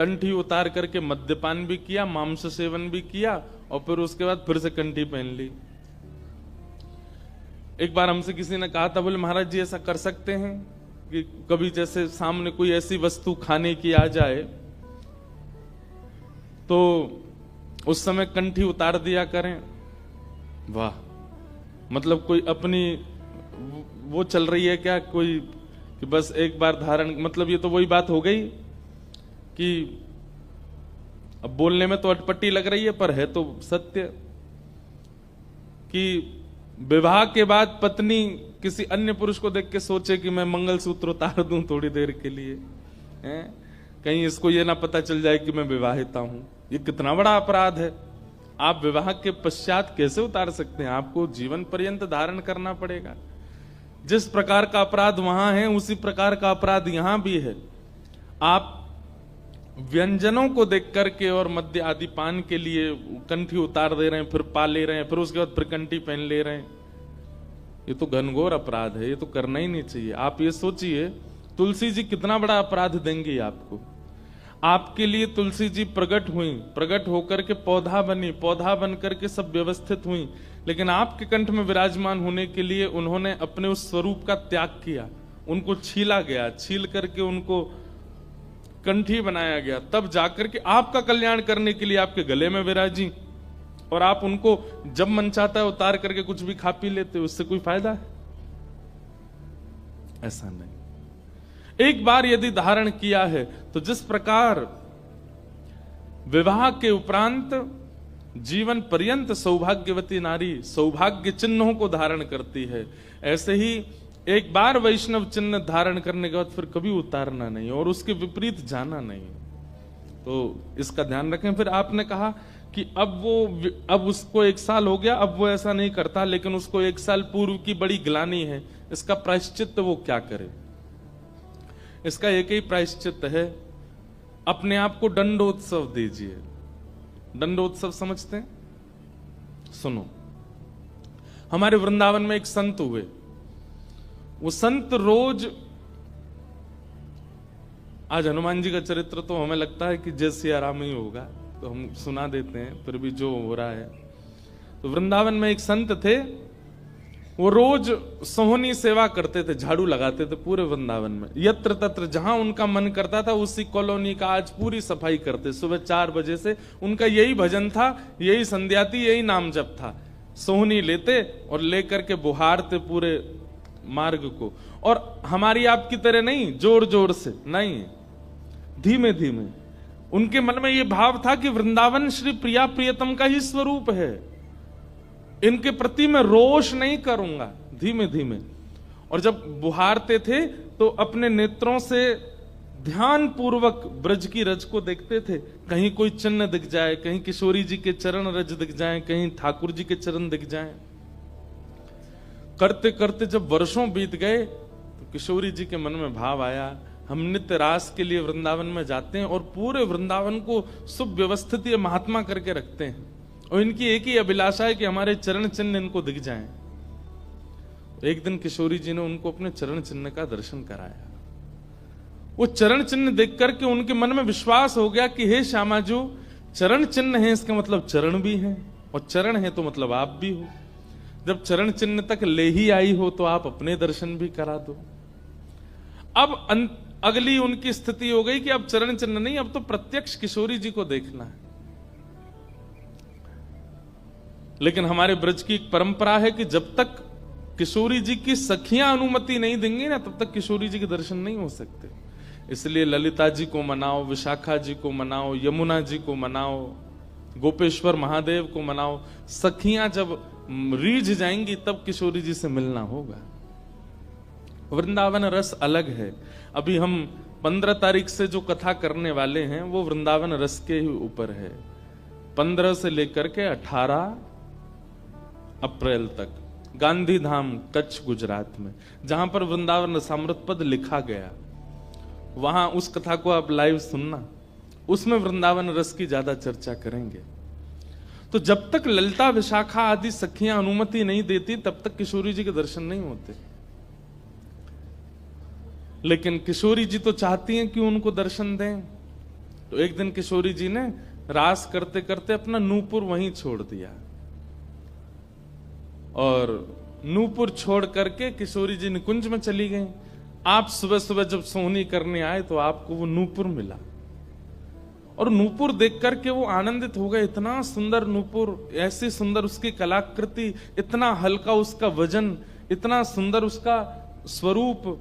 कंठी उतार करके मद्यपान भी किया, मांस सेवन भी किया और फिर उसके बाद फिर से कंठी पहन ली। एक बार हमसे किसी ने कहा था, बोले महाराज जी ऐसा कर सकते हैं कि कभी जैसे सामने कोई ऐसी वस्तु खाने की आ जाए तो उस समय कंठी उतार दिया करें। वाह, मतलब कोई अपनी वो चल रही है क्या कोई कि बस एक बार धारण, मतलब ये तो वही बात हो गई कि अब बोलने में तो अटपटी लग रही है पर है तो सत्य कि विवाह के बाद पत्नी किसी अन्य पुरुष को देख के सोचे कि मैं मंगलसूत्र उतार दूं थोड़ी देर के लिए, कहीं इसको ये ना पता चल जाए कि मैं विवाहिता हूं। ये कितना बड़ा अपराध है। आप विवाह के पश्चात कैसे उतार सकते हैं? आपको जीवन पर्यंत धारण करना पड़ेगा। जिस प्रकार का अपराध वहां है उसी प्रकार का अपराध यहां भी है। आप व्यंजनों को देख करके और मद्य आदि पान के लिए कंठी उतार दे रहे हैं, फिर पा ले रहे हैं, फिर उसके बाद फिर कंठी पहन ले रहे हैं। ये तो घनघोर अपराध है, ये तो करना ही नहीं चाहिए। आप ये सोचिए तुलसी जी कितना बड़ा अपराध देंगे आपको। आपके लिए तुलसी जी प्रकट हुई, प्रकट होकर के पौधा बनी, पौधा बन करके सब व्यवस्थित हुई, लेकिन आपके कंठ में विराजमान होने के लिए उन्होंने अपने उस स्वरूप का त्याग किया। उनको छीला गया, छील करके उनको कंठी बनाया गया, तब जाकर के आपका कल्याण करने के लिए आपके गले में विराजी, और आप उनको जब मन चाहता है उतार करके कुछ भी खा पी लेते हो। उससे कोई फायदा है? ऐसा नहीं। एक बार यदि धारण किया है तो जिस प्रकार विवाह के उपरांत जीवन पर्यंत सौभाग्यवती नारी सौभाग्य चिन्हों को धारण करती है, ऐसे ही एक बार वैष्णव चिन्ह धारण करने के बाद फिर कभी उतारना नहीं और उसके विपरीत जाना नहीं। तो इसका ध्यान रखें। फिर आपने कहा कि अब उसको 1 साल हो गया, अब वो ऐसा नहीं करता, लेकिन उसको 1 साल पूर्व की बड़ी ग्लानि है, इसका प्रायश्चित वो क्या करे? इसका एक ही प्रायश्चित है, अपने आप को दंडोत्सव दीजिए। दंडोत्सव समझते हैं? सुनो, हमारे वृंदावन में एक संत हुए। वो संत रोज, आज हनुमान जी का चरित्र तो हमें लगता है कि जय सिया राम ही होगा, तो हम सुना देते हैं, फिर भी जो हो रहा है। तो वृंदावन में एक संत थे, वो रोज सोहनी सेवा करते थे, झाड़ू लगाते थे पूरे वृंदावन में। यत्र तत्र जहां उनका मन करता था उसी कॉलोनी का आज पूरी सफाई करते। सुबह 4 बजे से उनका यही भजन था, यही संध्या थी, यही नाम जप था। सोहनी लेते और लेकर के बुहारते पूरे मार्ग को, और हमारी आपकी तरह नहीं जोर जोर से नहीं, धीमे धीमे। उनके मन में यह भाव था कि वृंदावन श्री प्रिया प्रियतम का ही स्वरूप है, इनके प्रति मैं रोष नहीं करूंगा, धीमे धीमे। और जब बुहारते थे तो अपने नेत्रों से ध्यान पूर्वक ब्रज की रज को देखते थे। कहीं कोई चिन्ह दिख जाए, कहीं किशोरी जी के चरण रज दिख जाए, कहीं ठाकुर जी के चरण दिख जाए। करते करते जब वर्षों बीत गए तो किशोरी जी के मन में भाव आया, हम नित्य रास के लिए वृंदावन में जाते हैं और पूरे वृंदावन को सुव्यवस्थित महात्मा करके रखते हैं, और इनकी एक ही अभिलाषा है कि हमारे चरण चिन्ह इनको दिख जाएं। एक दिन किशोरी जी ने उनको अपने चरण चिन्ह का दर्शन कराया। वो चरण चिन्ह देख करके उनके मन में विश्वास हो गया कि हे श्यामा जो चरण चिन्ह है, इसका मतलब चरण भी है, और चरण है तो मतलब आप भी हो। जब चरण चिन्ह तक ले ही आई हो तो आप अपने दर्शन भी करा दो। अब अगली उनकी स्थिति हो गई कि अब चरण चिन्ह नहीं, अब तो प्रत्यक्ष किशोरी जी को देखना है। लेकिन हमारे ब्रज की एक परंपरा है कि जब तक किशोरी जी की सखियां अनुमति नहीं देंगी ना, तब तक किशोरी जी के दर्शन नहीं हो सकते। इसलिए ललिता जी को मनाओ, विशाखा जी को मनाओ, यमुना जी को मनाओ, गोपेश्वर महादेव को मनाओ। सखियां जब रीझ जाएंगी तब किशोरी जी से मिलना होगा। वृंदावन रस अलग है। अभी हम 15 तारीख से जो कथा करने वाले हैं वो वृंदावन रस के ही ऊपर है। 15 से लेकर के 18 अप्रैल तक गांधी धाम कच्छ गुजरात में, जहां पर वृंदावन रसामृत पद लिखा गया, वहां उस कथा को आप लाइव सुनना। उसमें वृंदावन रस की ज्यादा चर्चा करेंगे। तो जब तक ललिता विशाखा आदि सखियां अनुमति नहीं देती तब तक किशोरी जी के दर्शन नहीं होते। लेकिन किशोरी जी तो चाहती हैं कि उनको दर्शन दें, तो एक दिन किशोरी जी ने रास करते करते अपना नूपुर वहीं छोड़ दिया, और नूपुर छोड़ करके किशोरी जी निकुंज में चली गई। आप सुबह सुबह जब सोहनी करने आए तो आपको वो नूपुर मिला, और नूपुर देख करके वो आनंदित हो गए। इतना सुंदर नूपुर, ऐसी सुंदर उसकी कलाकृति, इतना हल्का उसका वजन, इतना सुंदर उसका स्वरूप।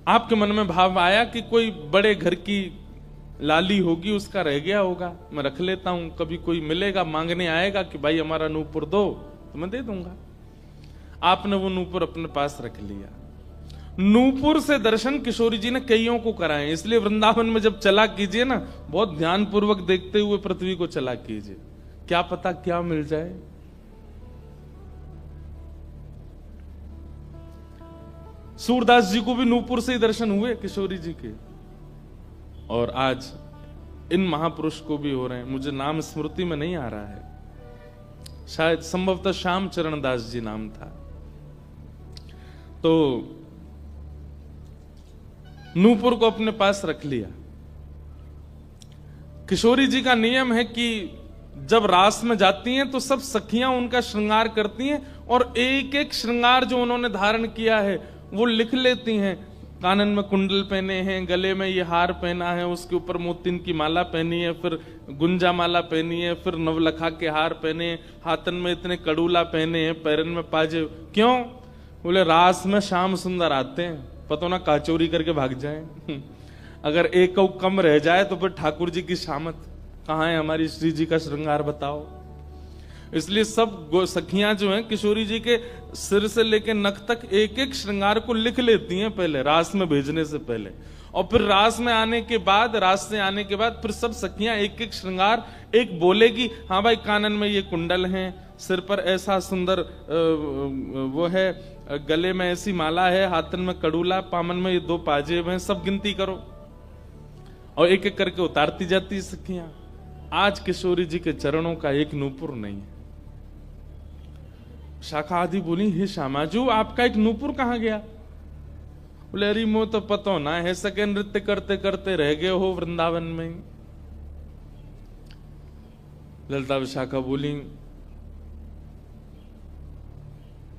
आपके मन में भाव आया कि कोई बड़े घर की लाली होगी, उसका रह गया होगा, मैं रख लेता हूं, कभी कोई मिलेगा मांगने आएगा कि भाई हमारा नूपुर दो तो मैं दे दूंगा। आपने वो नूपुर अपने पास रख लिया। नूपुर से दर्शन किशोरी जी ने कईयों को कराए, इसलिए वृंदावन में जब चला कीजिए ना, बहुत ध्यान पूर्वक देखते हुए पृथ्वी को चला कीजिए, क्या पता क्या मिल जाए। सूरदास जी को भी नूपुर से ही दर्शन हुए किशोरी जी के, और आज इन महापुरुष को भी हो रहे हैं। मुझे नाम स्मृति में नहीं आ रहा है, शायद संभवतः श्याम चरण दास जी नाम था। तो नूपुर को अपने पास रख लिया। किशोरी जी का नियम है कि जब रास में जाती हैं तो सब सखियां उनका श्रृंगार करती हैं, और एक एक श्रृंगार जो उन्होंने धारण किया है वो लिख लेती हैं। कानन में कुंडल पहने हैं, गले में ये हार पहना है, उसके ऊपर मोतिन की माला पहनी है, फिर गुंजा माला पहनी है, फिर नवलखा के हार पहने, हाथन में इतने कड़ूला पहने हैं, पैरन में पाजे। क्यों? बोले रास में श्याम सुंदर आते हैं, पता ना काचोरी करके भाग जाएं। अगर एक कम रह जाए तो फिर ठाकुर जी की शामत कहाँ है, हमारी श्री जी का श्रृंगार बताओ। इसलिए सब सखियां जो हैं किशोरी जी के सिर से लेकर नख तक एक एक श्रृंगार को लिख लेती हैं पहले, रास में भेजने से पहले, और फिर रास में आने के बाद, रास से आने के बाद फिर सब सखियां एक एक श्रृंगार एक बोलेगी, हाँ भाई कानन में ये कुंडल हैं, सिर पर ऐसा सुंदर वो है, गले में ऐसी माला है, हाथन में कड़ूला, पामन में ये 2 पाजेब हैं, सब गिनती करो, और एक एक करके उतारती जाती सखियां। आज किशोरी जी के चरणों का एक नूपुर नहीं है। शाखा आदि बोली, हे श्यामाजू आपका एक नूपुर कहां गया? बोले अरे मो तो पतो ना है, सके नृत्य करते करते रह गए हो वृंदावन में। ललिता विशाखा बोली,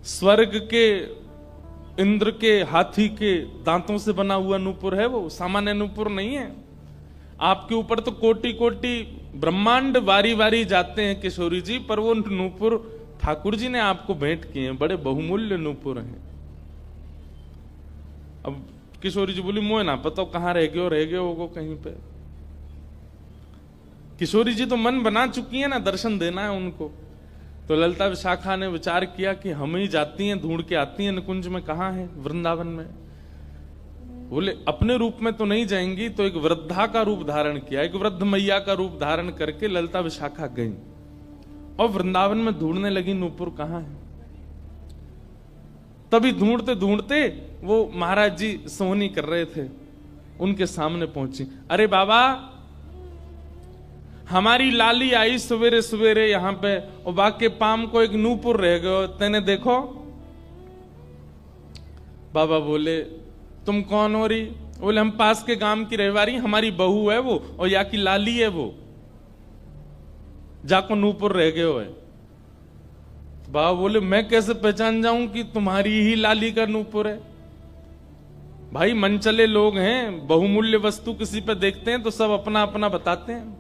स्वर्ग के इंद्र के हाथी के दांतों से बना हुआ नूपुर है वो, सामान्य नूपुर नहीं है। आपके ऊपर तो कोटि कोटि ब्रह्मांड वारी वारी जाते हैं किशोरी जी, पर वो नूपुर ठाकुर जी ने आपको भेंट किए हैं, बड़े बहुमूल्य नूपुर हैं। अब किशोरी जी बोली, मोह ना पता कहां रह गए होगो कहीं पे। किशोरी जी तो मन बना चुकी है ना, दर्शन देना है उनको। तो ललिता विशाखा ने विचार किया कि हम ही जाती हैं, ढूंढ के आती हैं निकुंज में, कहां है, वृंदावन में। बोले अपने रूप में तो नहीं जाएंगी, तो एक वृद्धा का रूप धारण किया, एक वृद्ध मैया का रूप धारण करके ललिता विशाखा गई और वृंदावन में ढूंढने लगी नूपुर कहां है। तभी ढूंढते ढूंढते वो महाराज जी सोहनी कर रहे थे, उनके सामने पहुंची। अरे बाबा, हमारी लाली आई सवेरे सवेरे यहां पे, और बाके पाम को एक नूपुर रह गयो, तेने देखो? बाबा बोले, तुम कौन हो रही? बोले हम पास के गांव की रहवारी, हमारी बहू है वो, और या की लाली है वो, जाको नूपुर रह गए हो है। बाबा बोले, मैं कैसे पहचान जाऊं कि तुम्हारी ही लाली का नूपुर है? भाई मनचले लोग हैं, बहुमूल्य वस्तु किसी पे देखते हैं तो सब अपना अपना बताते हैं।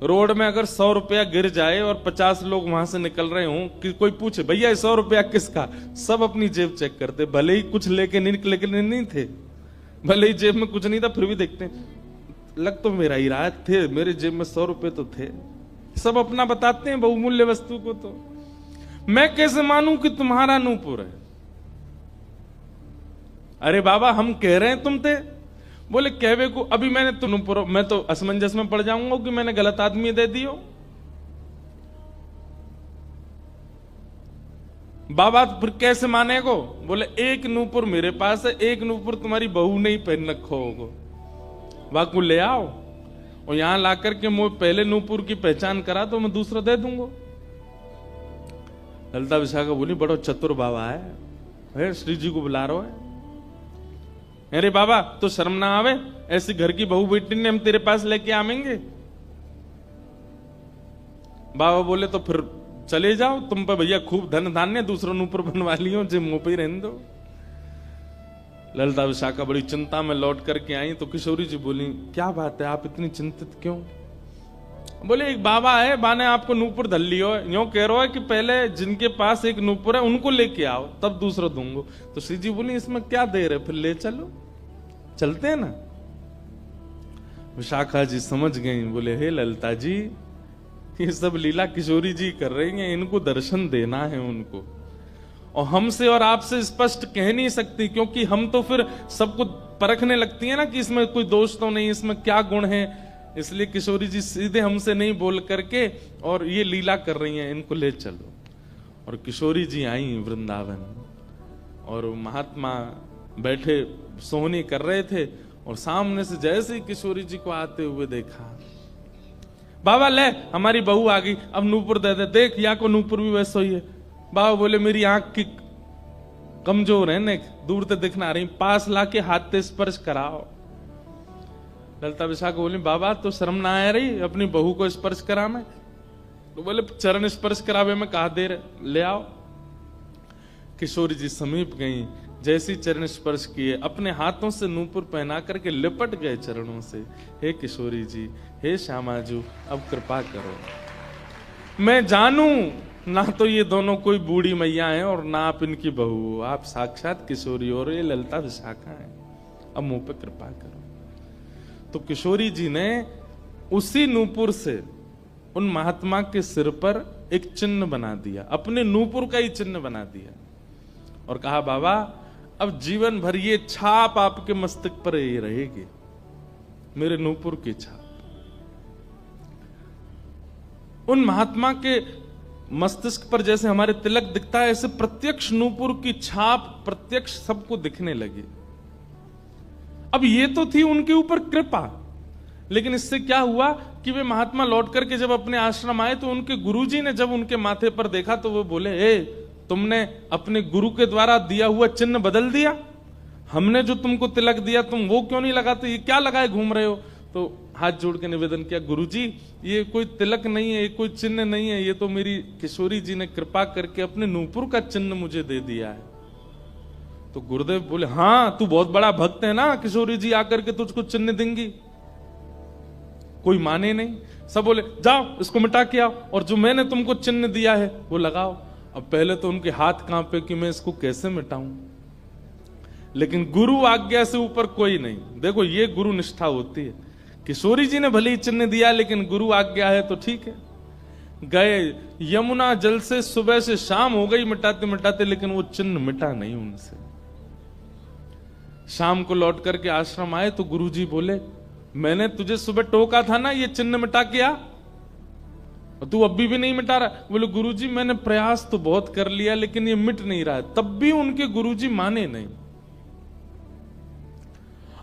रोड में अगर 100 रुपया गिर जाए और 50 लोग वहां से निकल रहे हों, कि कोई पूछे भैया 100 रुपया किसका, सब अपनी जेब चेक करते, भले ही कुछ लेके नहीं थे, भले ही जेब में कुछ नहीं था, फिर भी देखते लग तो मेरा ही रहा थे, मेरे जेब में 100 रुपए तो थे। सब अपना बताते हैं बहुमूल्य वस्तु को। तो मैं कैसे मानूं कि तुम्हारा नूपुर है? अरे बाबा, हम कह रहे हैं तुम थे। बोले कहवे को अभी मैंने तो नूपुर, मैं तो असमंजस में पड़ जाऊंगा कि मैंने गलत आदमी दे दियो। बाबा फिर कैसे मानेगो? बोले एक नूपुर मेरे पास है, एक नूपुर तुम्हारी बहू ने ही पहन रखो होगो, वाकू ले आओ और यहां लाकर के मुझे पहले नूपुर की पहचान करा तो मैं दूसरा दे दूंगा। ललिता विशाखा बोली बड़ो चतुर बाबा है, श्री जी को बुला रहा है। अरे बाबा तो शर्म ना आवे, ऐसी घर की बहू बेटी ने हम तेरे पास लेके आवेंगे। बाबा बोले तो फिर चले जाओ, तुम पर भैया खूब धन धान्य दूसरों ने ऊपर बनवा लियो, जे मुंह पे ही रहने दो। ललिता विशाखा बड़ी चिंता में लौट करके आई तो किशोरी जी बोली क्या बात है, आप इतनी चिंतित क्यों? बोले एक बाबा है, बाने आपको नूपुर धल लियो, यूं कह रहा है कि पहले जिनके पास एक नूपुर है उनको लेके आओ तब दूसरा दूंगो। तो श्री जी बोली इसमें क्या देर है, फिर ले चलो, चलते हैं ना। विशाखा जी समझ गई, बोले हे ललिता जी ये सब लीला किशोरी जी कर रही हैं, इनको दर्शन देना है उनको, और हमसे और आपसे स्पष्ट कह नहीं सकती, क्योंकि हम तो फिर सबको परखने लगती है ना कि इसमें कोई दोष तो नहीं, इसमें क्या गुण है। इसलिए किशोरी जी सीधे हमसे नहीं बोल करके और ये लीला कर रही हैं, इनको ले चलो। और किशोरी जी आई वृंदावन, और महात्मा बैठे सोहनी कर रहे थे, और सामने से जैसे ही किशोरी जी को आते हुए देखा, बाबा ले हमारी बहू आ गई, अब नूपुर दे दे, देख या को नूपुर भी वैसा ही है। बाबा बोले मेरी आंख की कमजोर है ने, दूर से दिखना रही, पास लाके हाथ से स्पर्श कराओ। ललिता विशाखा बोली बाबा तो शर्म ना आ रही अपनी बहू को स्पर्श करा में? तो बोले चरण स्पर्श करावे में कहा देर, ले आओ। किशोरी जी समीप गई, जैसी चरण स्पर्श किए अपने हाथों से नूपुर पहना करके लिपट गए चरणों से। हे किशोरी जी, हे श्यामाजू, अब कृपा करो, मैं जानू ना तो ये दोनों कोई बूढ़ी मैया हैं और ना आप इनकी बहू, आप साक्षात किशोरी और ये ललिता विशाखा है, अब मुंह पे कृपा करो। तो किशोरी जी ने उसी नूपुर से उन महात्मा के सिर पर एक चिन्ह बना दिया, अपने नूपुर का ही चिन्ह बना दिया, और कहा बाबा अब जीवन भर ये छाप आपके मस्तक पर ही रहेगी, मेरे नूपुर की छाप। उन महात्मा के मस्तिष्क पर जैसे हमारे तिलक दिखता है, ऐसे प्रत्यक्ष नूपुर की छाप प्रत्यक्ष सबको दिखने लगी। अब ये तो थी उनके ऊपर कृपा, लेकिन इससे क्या हुआ कि वे महात्मा लौट करके जब अपने आश्रम आए तो उनके गुरुजी ने जब उनके माथे पर देखा तो वो बोले ए तुमने अपने गुरु के द्वारा दिया हुआ चिन्ह बदल दिया, हमने जो तुमको तिलक दिया तुम वो क्यों नहीं लगाते, ये क्या लगाए घूम रहे हो? तो हाथ जोड़ के निवेदन किया गुरुजी ये कोई तिलक नहीं है, ये कोई चिन्ह नहीं है, ये तो मेरी किशोरी जी ने कृपा करके अपने नूपुर का चिन्ह मुझे दे दिया है। तो गुरुदेव बोले हाँ तू बहुत बड़ा भक्त है ना, किशोरी जी आकर के तुझको चिन्ह देंगी। कोई माने नहीं, सब बोले जाओ इसको मिटा के आओ, और जो मैंने तुमको चिन्ह दिया है वो लगाओ। अब पहले तो उनके हाथ कांपे कि मैं इसको कैसे मिटाऊं, लेकिन गुरु आज्ञा से ऊपर कोई नहीं। देखो ये गुरु निष्ठा होती है, किशोरी जी ने भले ही चिन्ह दिया लेकिन गुरु आज्ञा है तो ठीक है। गए यमुना जल से सुबह से शाम हो गई मिटाते मिटाते, लेकिन वो चिन्ह मिटा नहीं उनसे। शाम को लौट करके आश्रम आए तो गुरुजी बोले मैंने तुझे सुबह टोका था ना ये चिन्ह मिटा के आ, और तू अभी भी नहीं मिटा रहा। बोले गुरुजी मैंने प्रयास तो बहुत कर लिया लेकिन ये मिट नहीं रहा है। तब भी उनके गुरुजी माने नहीं।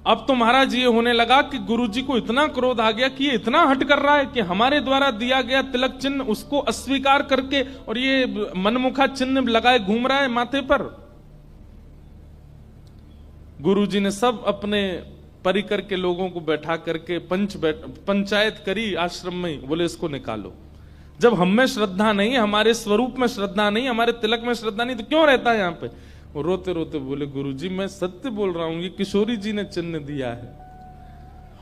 अब तो महाराज ये होने लगा कि गुरुजी को इतना क्रोध आ गया कि ये इतना हट कर रहा है कि हमारे द्वारा दिया गया तिलक चिन्ह उसको अस्वीकार करके और ये मनमुखा चिन्ह लगाए घूम रहा है माथे पर। गुरुजी ने सब अपने परिकर के लोगों को बैठा करके पंचायत करी आश्रम में, बोले इसको निकालो। जब हम में श्रद्धा नहीं, हमारे स्वरूप में श्रद्धा नहीं, हमारे तिलक में श्रद्धा नहीं, तो क्यों रहता है यहाँ पे? वो रोते रोते बोले गुरुजी मैं सत्य बोल रहा हूं, ये किशोरी जी ने चिन्ह दिया है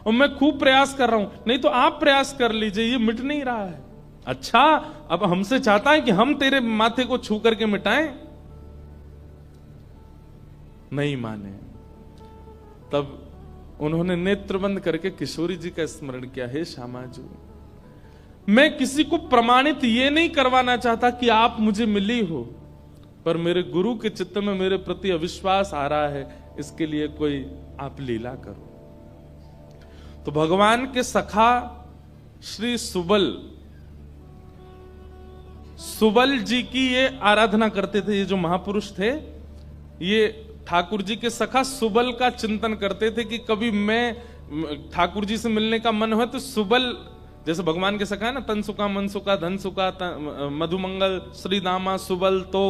और मैं खूब प्रयास कर रहा हूं, नहीं तो आप प्रयास कर लीजिए, ये मिट नहीं रहा है। अच्छा अब हमसे चाहता है कि हम तेरे माथे को छू करके मिटाएं? नहीं माने। तब उन्होंने नेत्र बंद करके किशोरी जी का स्मरण किया, हे श्यामाजू मैं किसी को प्रमाणित ये नहीं करवाना चाहता कि आप मुझे मिली हो, पर मेरे गुरु के चित्त में मेरे प्रति अविश्वास आ रहा है, इसके लिए कोई आप लीला करो। तो भगवान के सखा श्री सुबल जी की ये आराधना करते थे। ये जो महापुरुष थे ये ठाकुर जी के सखा सुबल का चिंतन करते थे कि कभी मैं ठाकुर जी से मिलने का मन हो तो सुबल जैसे भगवान के सखा है ना, तन सुखा, मन सुखा, धन सुखा, मधुमंगल, श्रीदामा, सुबल, तो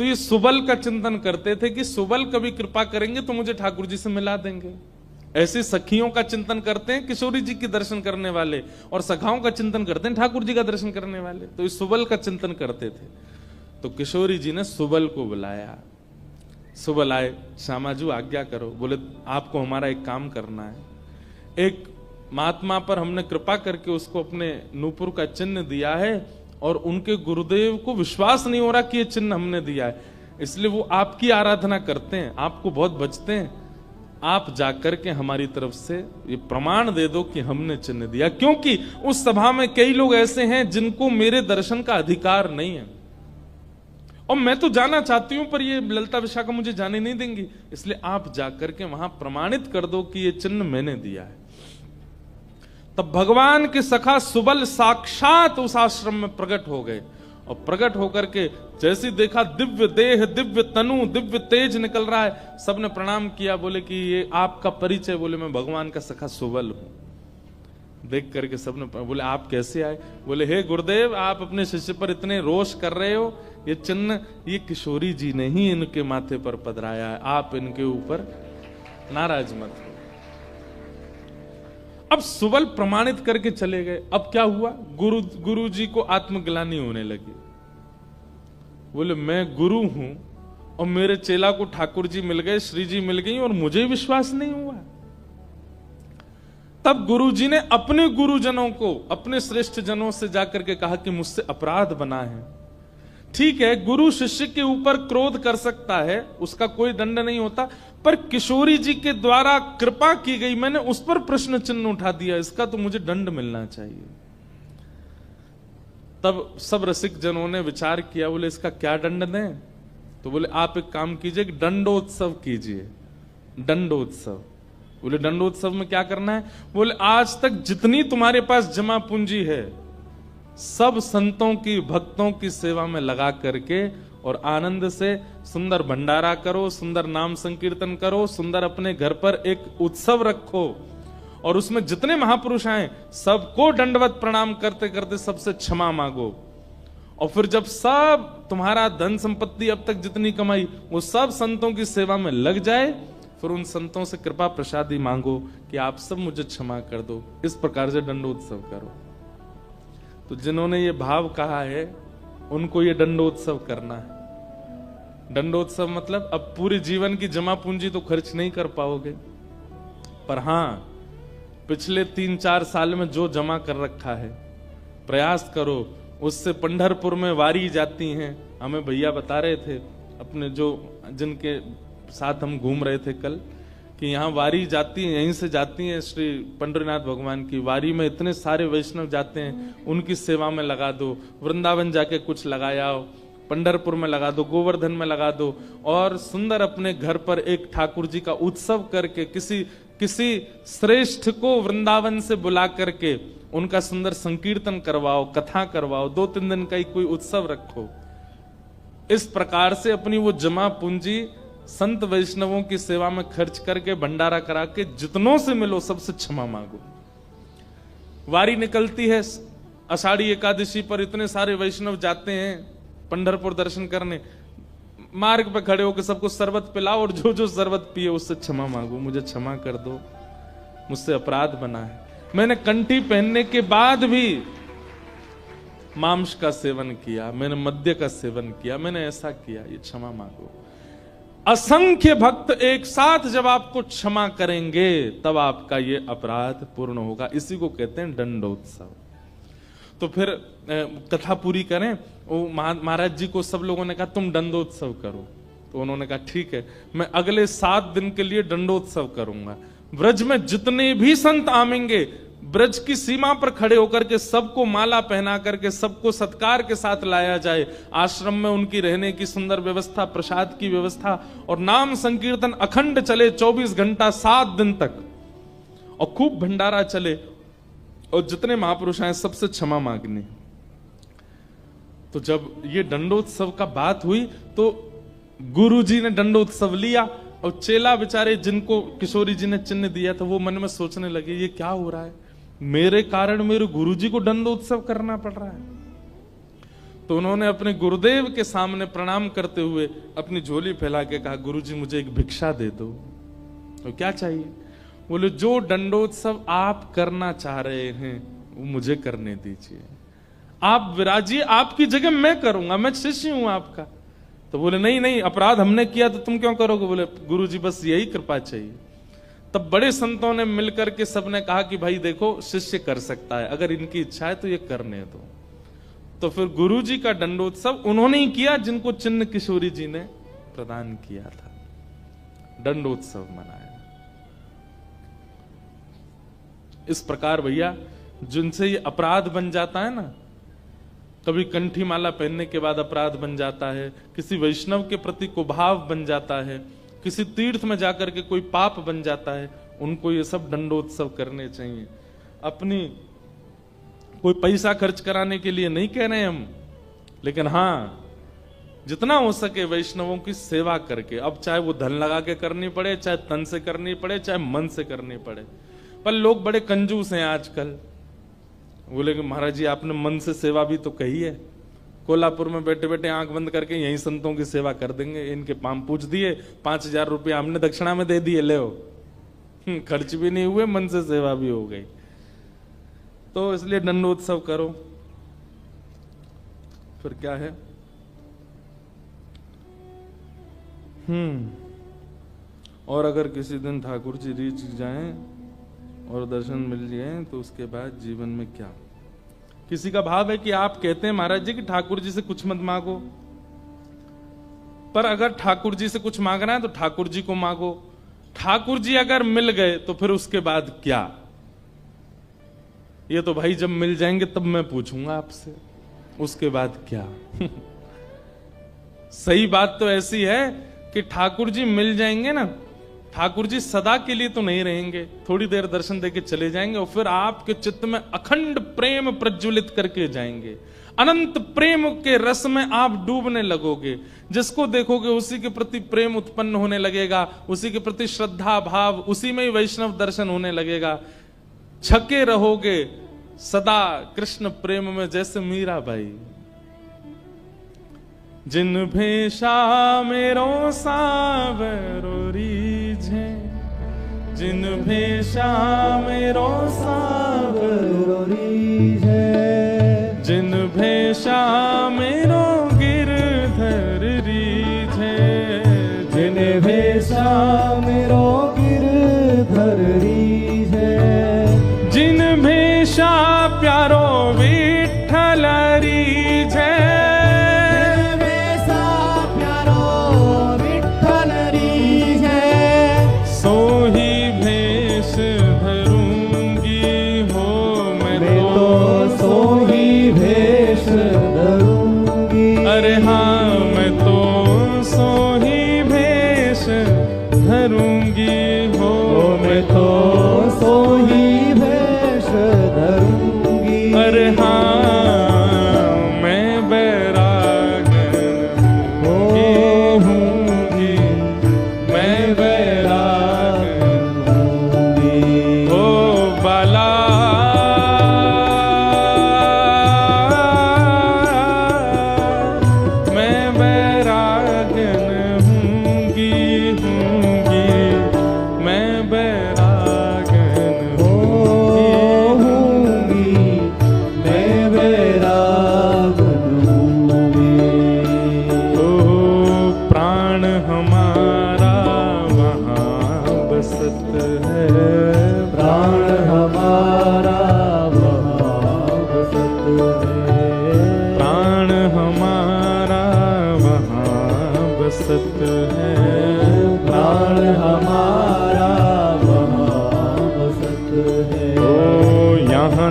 ये सुबल का चिंतन करते थे कि सुबल कभी कृपा करेंगे तो मुझे ठाकुर जी से मिला देंगे। ऐसे सखियों का चिंतन करते हैं किशोरी जी की दर्शन करने वाले, और सखाओं का चिंतन करते हैं ठाकुर जी का दर्शन करने वाले। तो इस सुबल का चिंतन करते थे। तो किशोरी जी ने सुबल को बुलाया। सुबल आए, श्यामाजू आज्ञा करो। बोले आपको हमारा एक काम करना है। एक महात्मा पर हमने कृपा करके उसको अपने नूपुर का चिन्ह दिया है, और उनके गुरुदेव को विश्वास नहीं हो रहा कि ये चिन्ह हमने दिया है, इसलिए वो आपकी आराधना करते हैं, आपको बहुत बचते हैं। आप जाकर के हमारी तरफ से ये प्रमाण दे दो कि हमने चिन्ह दिया, क्योंकि उस सभा में कई लोग ऐसे हैं जिनको मेरे दर्शन का अधिकार नहीं है, और मैं तो जाना चाहती हूं पर ये ललिता विशाखा मुझे जाने नहीं देंगी, इसलिए आप जाकर के वहां प्रमाणित कर दो कि ये चिन्ह मैंने दिया है। तब भगवान के सखा सुबल साक्षात उस आश्रम में प्रकट हो गए, और प्रकट होकर के जैसे देखा दिव्य देह, दिव्य तनु, दिव्य तेज निकल रहा है, सबने प्रणाम किया। बोले कि ये आपका परिचय? बोले मैं भगवान का सखा सुबल हूं। देख करके सबने बोले आप कैसे आए? बोले हे गुरुदेव, आप अपने शिष्य पर इतने रोष कर रहे हो, ये चिन्ह ये किशोरी जी ने ही इनके माथे पर पधराया है, आप इनके ऊपर नाराज मत हो। अब सुबल प्रमाणित करके चले गए। अब क्या हुआ? गुरु जी को आत्मग्लानि होने लगी। बोले मैं गुरु हूं और मेरे चेला को ठाकुर जी मिल गए, श्री जी मिल गई, और मुझे विश्वास नहीं हुआ। तब गुरु जी ने अपने गुरुजनों को, अपने श्रेष्ठ जनों से जाकर के कहा कि मुझसे अपराध बना है। ठीक है, गुरु शिष्य के ऊपर क्रोध कर सकता है, उसका कोई दंड नहीं होता, पर किशोरी जी के द्वारा कृपा की गई, मैंने उस पर प्रश्न चिन्ह उठा दिया, इसका तो मुझे दंड मिलना चाहिए। तब सब रसिक जनों ने विचार किया, बोले इसका क्या दंड दें? तो बोले आप एक काम कीजिए, दंडोत्सव कीजिए। दंडोत्सव। बोले दंडोत्सव में क्या करना है? बोले आज तक जितनी तुम्हारे पास जमा पूंजी है, सब संतों की, भक्तों की सेवा में लगा करके और आनंद से सुंदर भंडारा करो, सुंदर नाम संकीर्तन करो, सुंदर अपने घर पर एक उत्सव रखो, और उसमें जितने महापुरुष आए सबको दंडवत प्रणाम करते करते सबसे क्षमा मांगो। और फिर जब सब तुम्हारा धन संपत्ति अब तक जितनी कमाई वो सब संतों की सेवा में लग जाए, फिर उन संतों से कृपा प्रसादी मांगो कि आप सब मुझे क्षमा कर दो। इस प्रकार से दंडोत्सव करो। तो जिन्होंने ये भाव कहा है उनको ये दंडोत्सव करना है। दंडोत्सव मतलब अब पूरे जीवन की जमा पूंजी तो खर्च नहीं कर पाओगे, पर हां पिछले 3-4 साल में जो जमा कर रखा है प्रयास करो उससे। पंढरपुर में वारी जाती हैं, हमें भैया बता रहे थे अपने जो जिनके साथ हम घूम रहे थे कल, कि यहाँ वारी जाती है, यहीं से जाती है श्री पंडरीनाथ भगवान की वारी में इतने सारे वैष्णव जाते हैं, उनकी सेवा में लगा दो। वृंदावन जाके कुछ लगाया, पंढरपुर में लगा दो, गोवर्धन में लगा दो, और सुंदर अपने घर पर एक ठाकुर जी का उत्सव करके किसी श्रेष्ठ को वृंदावन से बुला करके उनका सुंदर संकीर्तन करवाओ, कथा करवाओ, 2-3 दिन का ही कोई उत्सव रखो। इस प्रकार से अपनी वो जमा पूंजी संत वैष्णवों की सेवा में खर्च करके भंडारा करा के जितनों से मिलो सबसे क्षमा मांगो। वारी निकलती है आषाढ़ी एकादशी पर, इतने सारे वैष्णव जाते हैं पंढरपुर दर्शन करने, मार्ग पे खड़े होकर सबको शरबत पिलाओ, और जो जो शरबत पिए उससे क्षमा मांगो, मुझे क्षमा कर दो, मुझसे अपराध बना है, मैंने कंठी पहनने के बाद भी मांस का सेवन किया, मैंने मद्य का सेवन किया, मैंने ऐसा किया, ये क्षमा मांगो। असंख्य भक्त एक साथ जब आपको क्षमा करेंगे तब आपका ये अपराध पूर्ण होगा। इसी को कहते हैं दंडोत्सव। तो फिर कथा पूरी करें, वो महाराज जी को सब लोगों ने कहा तुम दंडोत्सव करो, तो उन्होंने कहा ठीक है, मैं अगले 7 दिन के लिए दंडोत्सव करूंगा। ब्रज में जितने भी संत आवेंगे, ब्रज की सीमा पर खड़े होकर के सबको माला पहना करके सबको सत्कार के साथ लाया जाए। आश्रम में उनकी रहने की सुंदर व्यवस्था, प्रसाद की व्यवस्था, और नाम संकीर्तन अखंड चले 24 घंटा 7 दिन तक, और खूब भंडारा चले, और जितने महापुरुष आए सबसे क्षमा मांगनी। तो जब ये दंडोत्सव का बात हुई तो गुरु जी ने दंडोत्सव लिया, और चेला बेचारे जिनको किशोरी जी ने चिन्ह दिया था वो मन में सोचने लगे ये क्या हो रहा है, मेरे कारण मेरे गुरुजी को दंडोत्सव करना पड़ रहा है। तो उन्होंने अपने गुरुदेव के सामने प्रणाम करते हुए अपनी झोली फैला के कहा, गुरुजी मुझे एक भिक्षा दे दो। तो क्या चाहिए? बोले जो दंडोत्सव आप करना चाह रहे हैं वो मुझे करने दीजिए, आप विराजिए, आपकी जगह मैं करूंगा, मैं शिष्य हूं आपका। तो बोले नहीं नहीं, अपराध हमने किया तो तुम क्यों करोगे? बोले गुरुजी बस यही कृपा चाहिए। तब बड़े संतों ने मिलकर के सबने कहा कि भाई देखो, शिष्य कर सकता है, अगर इनकी इच्छा है तो ये करने दो। तो फिर गुरुजी का दंडोत्सव उन्होंने ही किया जिनको चिन्न किशोरी जी ने प्रदान किया था, दंडोत्सव मनाया। इस प्रकार भैया जिनसे ये अपराध बन जाता है ना, कभी कंठी माला पहनने के बाद अपराध बन जाता है, किसी वैष्णव के प्रति कुभाव बन जाता है, किसी तीर्थ में जाकर के कोई पाप बन जाता है, उनको ये सब दंडोत्सव करने चाहिए। अपनी कोई पैसा खर्च कराने के लिए नहीं कह रहे हम, लेकिन हाँ जितना हो सके वैष्णवों की सेवा करके, अब चाहे वो धन लगा के करनी पड़े, चाहे तन से करनी पड़े, चाहे मन से करनी पड़े। पर लोग बड़े कंजूस हैं आजकल। बोले कि महाराज जी आपने मन से सेवा भी तो कही है, कोल्हापुर में बैठे बैठे आंख बंद करके यही संतों की सेवा कर देंगे, इनके पाम पूछ दिए, 5,000 रुपये हमने दक्षिणा में दे दिए, ले खर्च भी नहीं हुए, मन से सेवा भी हो गई। तो इसलिए दंडोत्सव करो। फिर क्या है? और अगर किसी दिन ठाकुर जी रीझ जाएं और दर्शन मिल जाए तो उसके बाद जीवन में क्या? किसी का भाव है कि आप कहते हैं महाराज जी कि ठाकुर जी से कुछ मत मांगो, पर अगर ठाकुर जी से कुछ मांगना है तो ठाकुर जी को मांगो। ठाकुर जी अगर मिल गए तो फिर उसके बाद क्या? ये तो भाई जब मिल जाएंगे तब मैं पूछूंगा आपसे, उसके बाद क्या? सही बात तो ऐसी है कि ठाकुर जी मिल जाएंगे ना, ठाकुर जी सदा के लिए तो नहीं रहेंगे, थोड़ी देर दर्शन देके चले जाएंगे और फिर आपके चित्त में अखंड प्रेम प्रज्वलित करके जाएंगे। अनंत प्रेम के रस में आप डूबने लगोगे। जिसको देखोगे उसी के प्रति प्रेम उत्पन्न होने लगेगा, उसी के प्रति श्रद्धा भाव, उसी में ही वैष्णव दर्शन होने लगेगा। छके रहोगे सदा कृष्ण प्रेम में, जैसे मीरा बाई। जिन भेषा मेरो सावरो रीझे, जिन भेषा मेरो सावरो रीझे, जिन भेषा मेरो गिरधर रीझे, जिन भेषा मेरो गिरधर रीझे, जिन भेषा प्यारो विठ्ठल रीझे, अरे हाँ मैं तो सोही भेष धरूंगी हो, मैं तो सोही भेष धरूंगी। अरे हाँ मैं बैरागन होऊंगी, मैं बैरागन होऊंगी। ओ बाला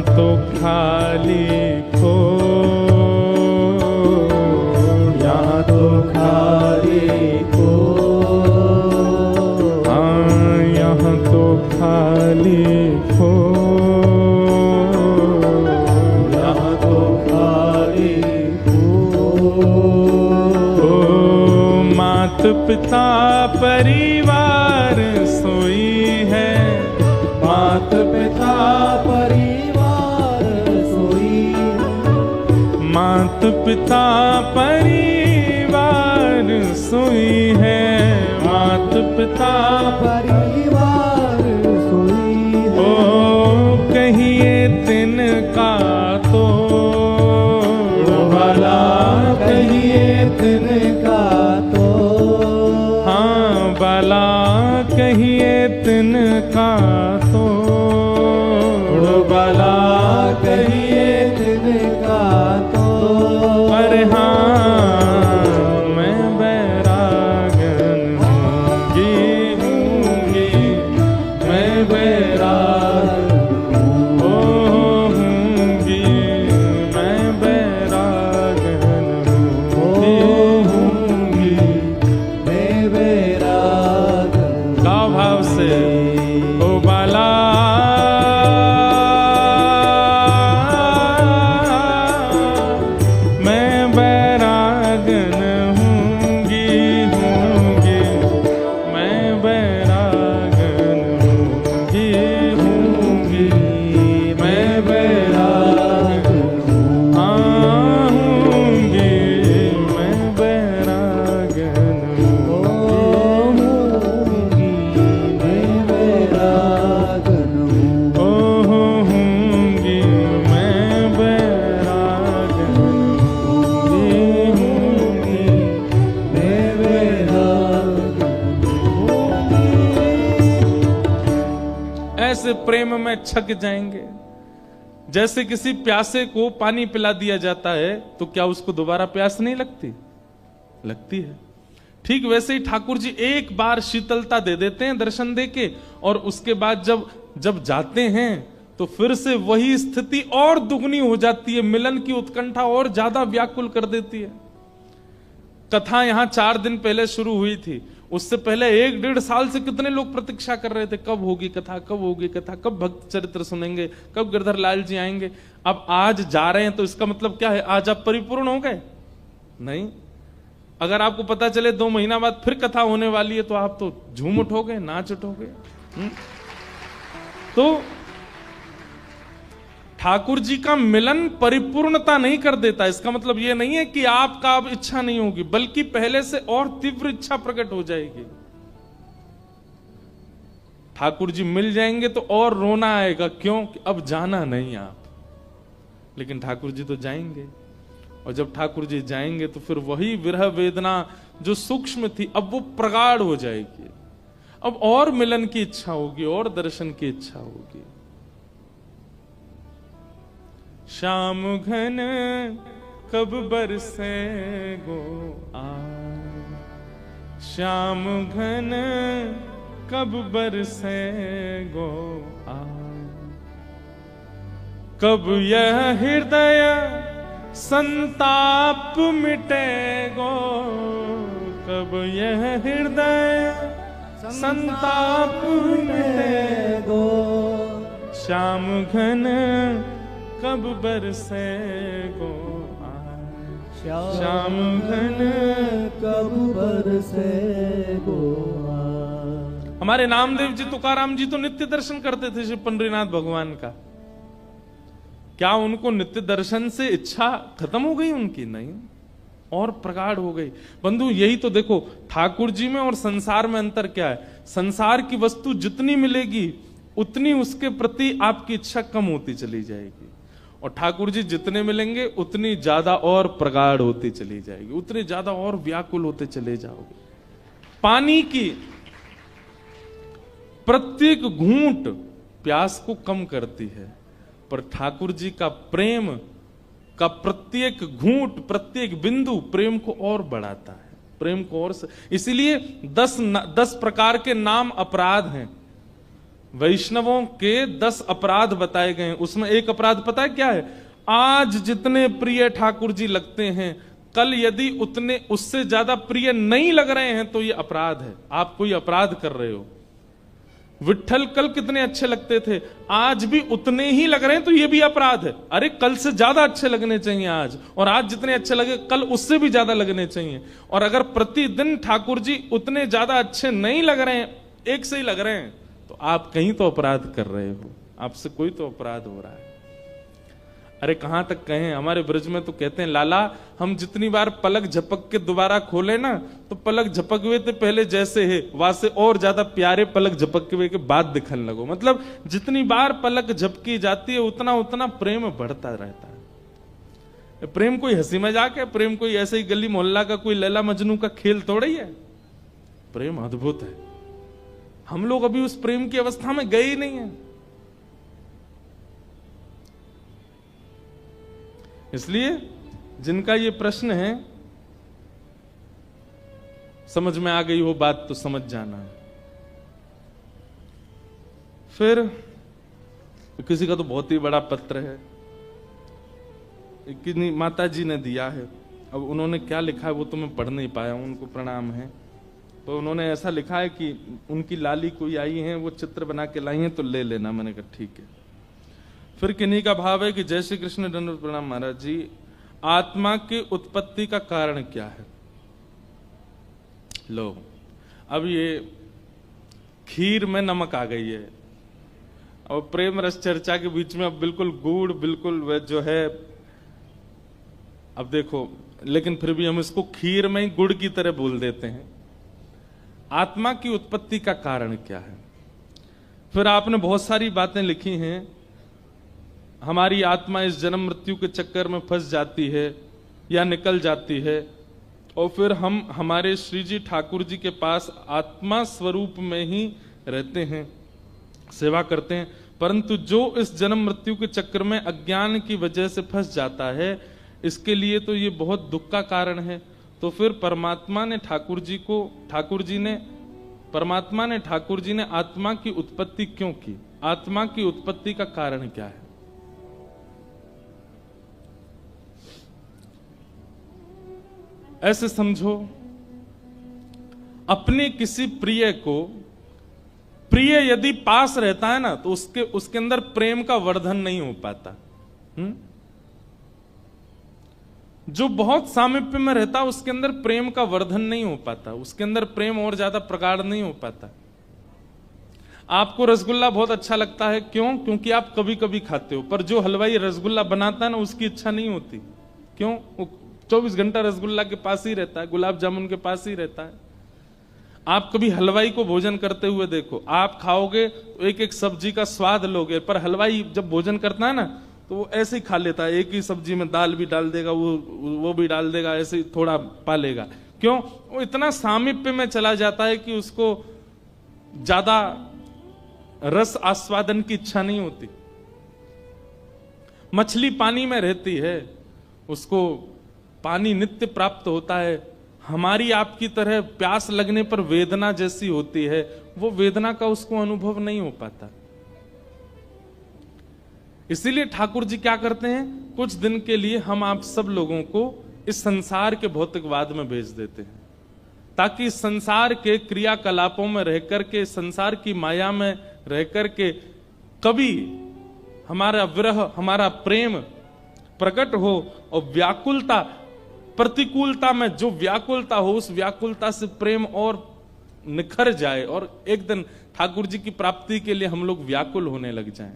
तो खाली खो, यहाँ तो खाली खो, हाँ यहाँ तो खाली खो, यहाँ तो खाली खो। मात पिता परिवार सोई है, मात पिता परिवार मात पिता परिवार सोई है, मात पिता परिवार सोई है। ओ कहिए तिनका तो भला कहिए तिनका तो, हाँ भला कहिए तिनका तो, भला कहिए तिनका तो। अरे हाँ मैं बैरागन हूँगी, मैं बैराग हूँगी, मैं बैरागन हूँगी, मैं बैराग गाँव भाव से ओ बाला प्रेम में छक जाएंगे। जैसे किसी प्यासे को पानी पिला दिया जाता है तो क्या उसको दोबारा प्यास नहीं लगती? लगती है। ठीक वैसे ही ठाकुर जी एक बार शीतलता दे देते हैं दर्शन देके, और उसके बाद जब जाते हैं तो फिर से वही स्थिति और दुगनी हो जाती है, मिलन की उत्कंठा और ज्यादा व्याकुल कर देती है। कथा यहां 4 दिन पहले शुरू हुई थी, उससे पहले 1-1.5 साल से कितने लोग प्रतीक्षा कर रहे थे, कब होगी कथा, कब होगी कथा, कब भक्त चरित्र सुनेंगे, कब गिरधर लाल जी आएंगे। अब आज जा रहे हैं तो इसका मतलब क्या है? आज आप परिपूर्ण हो गए? नहीं। अगर आपको पता चले 2 महीना बाद फिर कथा होने वाली है तो आप तो झूम उठोगे, नाच उठोगे। तो ठाकुर जी का मिलन परिपूर्णता नहीं कर देता। इसका मतलब यह नहीं है कि आपका अब इच्छा नहीं होगी, बल्कि पहले से और तीव्र इच्छा प्रकट हो जाएगी। ठाकुर जी मिल जाएंगे तो और रोना आएगा, क्यों कि अब जाना नहीं आप। लेकिन ठाकुर जी तो जाएंगे, और जब ठाकुर जी जाएंगे तो फिर वही विरह वेदना जो सूक्ष्म थी अब वो प्रगाढ़ हो जाएगी। अब और मिलन की इच्छा होगी, और दर्शन की इच्छा होगी। श्याम घन कब बरसे गो आए, श्याम घन कब बरसे गो आए, कब यह हृदय संताप मिटेगो, कब यह हृदय संताप मिटेगो, श्याम घन कब बरसे गो आए, श्याम घन कब बरसे गो आए। हमारे नामदेव जी तुकाराम जी तो नित्य दर्शन करते थे श्री पंडरीनाथ भगवान का। क्या उनको नित्य दर्शन से इच्छा खत्म हो गई उनकी? नहीं, और प्रगाढ़ हो गई। बंधु यही तो देखो, ठाकुर जी में और संसार में अंतर क्या है? संसार की वस्तु जितनी मिलेगी उतनी उसके प्रति आपकी इच्छा कम होती चली जाएगी, और ठाकुर जी जितने मिलेंगे उतनी ज्यादा और प्रगाढ़ होती चली जाएगी, उतनी ज्यादा और व्याकुल होते चले जाओगे। पानी की प्रत्येक घूंट प्यास को कम करती है, पर ठाकुर जी का प्रेम का प्रत्येक घूंट, प्रत्येक बिंदु प्रेम को और बढ़ाता है, प्रेम को और। इसीलिए 10 प्रकार के नाम अपराध हैं। वैष्णवों के 10 अपराध बताए गए हैं। उसमें एक अपराध पता है क्या है? आज जितने प्रिय ठाकुर जी लगते हैं, कल यदि उतने उससे ज्यादा प्रिय नहीं लग रहे हैं तो ये अपराध है। आप कोई अपराध कर रहे हो। विट्ठल कल कितने अच्छे लगते थे, आज भी उतने ही लग रहे हैं तो ये भी अपराध है। अरे कल से ज्यादा अच्छे लगने चाहिए आज, और आज जितने अच्छे लगे कल उससे भी ज्यादा लगने चाहिए। और अगर प्रतिदिन ठाकुर जी उतने ज्यादा अच्छे नहीं लग रहे हैं, एक से ही लग रहे हैं, तो आप कहीं तो अपराध कर रहे हो, आपसे कोई तो अपराध हो रहा है। अरे कहां तक कहें, हमारे ब्रज में तो कहते हैं लाला हम जितनी बार पलक झपक के दोबारा खोले ना तो पलक झपक हुए थे पहले जैसे है वहां और ज्यादा प्यारे पलक झपक हुए के बाद दिखने लगो। मतलब जितनी बार पलक झपकी जाती है उतना उतना प्रेम बढ़ता रहता है। प्रेम कोई हंसी मजाक है, प्रेम कोई ऐसे ही गली मोहल्ला का कोई लैला मजनू का खेल थोड़ा ही है। प्रेम अद्भुत है। हम लोग अभी उस प्रेम की अवस्था में गए ही नहीं है। इसलिए जिनका ये प्रश्न है, समझ में आ गई हो बात तो समझ जाना। फिर किसी का तो बहुत ही बड़ा पत्र है, कितनी माता जी ने दिया है। अब उन्होंने क्या लिखा है वो तो मैं पढ़ नहीं पाया हूं, उनको प्रणाम है। तो उन्होंने ऐसा लिखा है कि उनकी लाली कोई आई है, वो चित्र बना के लाई है तो ले लेना। मैंने कहा ठीक है। फिर किन्हीं का भाव है कि जय श्री कृष्ण दंडवत प्रणाम महाराज जी, आत्मा की उत्पत्ति का कारण क्या है? लो अब ये खीर में नमक आ गई है और प्रेम रस चर्चा के बीच में अब बिल्कुल गुड़, बिल्कुल वह जो है, अब देखो, लेकिन फिर भी हम इसको खीर में ही गुड़ की तरह बोल देते हैं। आत्मा की उत्पत्ति का कारण क्या है? फिर आपने बहुत सारी बातें लिखी हैं। हमारी आत्मा इस जन्म मृत्यु के चक्कर में फंस जाती है या निकल जाती है और फिर हम हमारे श्री जी ठाकुर जी के पास आत्मा स्वरूप में ही रहते हैं, सेवा करते हैं। परंतु जो इस जन्म मृत्यु के चक्कर में अज्ञान की वजह से फंस जाता है, इसके लिए तो ये बहुत दुख का कारण है। तो फिर परमात्मा ने ठाकुर जी ने आत्मा की उत्पत्ति क्यों की? आत्मा की उत्पत्ति का कारण क्या है? ऐसे समझो, अपने किसी प्रिय को, प्रिय यदि पास रहता है ना तो उसके अंदर प्रेम का वर्धन नहीं हो पाता। जो बहुत सामीप्य में रहता उसके अंदर प्रेम का वर्धन नहीं हो पाता, उसके अंदर प्रेम और ज्यादा प्रगाढ़ नहीं हो पाता। आपको रसगुल्ला बहुत अच्छा लगता है, क्यों? क्योंकि आप कभी कभी खाते हो, पर जो हलवाई रसगुल्ला बनाता है ना उसकी इच्छा नहीं होती। क्यों? वो 24 घंटा रसगुल्ला के पास ही रहता है, गुलाब जामुन के पास ही रहता है। आप कभी हलवाई को भोजन करते हुए देखो, आप खाओगे तो एक एक सब्जी का स्वाद लोगे, पर हलवाई जब भोजन करता है ना तो वो ऐसे ही खा लेता है। एक ही सब्जी में दाल भी डाल देगा, वो भी डाल देगा, ऐसे ही थोड़ा पालेगा। क्यों? वो इतना सामीप्य में चला जाता है कि उसको ज्यादा रस आस्वादन की इच्छा नहीं होती। मछली पानी में रहती है, उसको पानी नित्य प्राप्त होता है। हमारी आपकी तरह प्यास लगने पर वेदना जैसी होती है, वो वेदना का उसको अनुभव नहीं हो पाता। इसीलिए ठाकुर जी क्या करते हैं, कुछ दिन के लिए हम आप सब लोगों को इस संसार के भौतिकवाद में भेज देते हैं, ताकि संसार के क्रियाकलापों में रहकर के, संसार की माया में रहकर के कभी हमारा विरह, हमारा प्रेम प्रकट हो और व्याकुलता, प्रतिकूलता में जो व्याकुलता हो, उस व्याकुलता से प्रेम और निखर जाए और एक दिन ठाकुर जी की प्राप्ति के लिए हम लोग व्याकुल होने लग जाएं।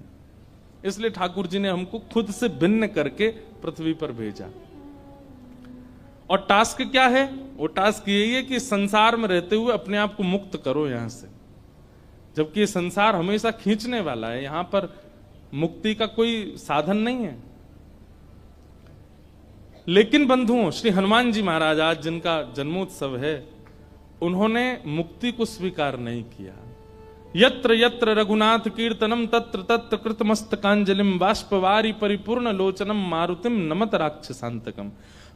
इसलिए ठाकुर जी ने हमको खुद से भिन्न करके पृथ्वी पर भेजा। और टास्क क्या है? वो टास्क यही है कि संसार में रहते हुए अपने आप को मुक्त करो यहां से, जबकि ये संसार हमेशा खींचने वाला है, यहां पर मुक्ति का कोई साधन नहीं है। लेकिन बंधुओं, श्री हनुमान जी महाराज आज जिनका जन्मोत्सव है, उन्होंने मुक्ति को स्वीकार नहीं किया। यत्र यत्र रघुनाथ कीर्तनम तत्र तत्र कृतमस्तकांजलिम बाष्पवारी परिपूर्ण लोचनम मारुतिम नमत राक्षसांतकम।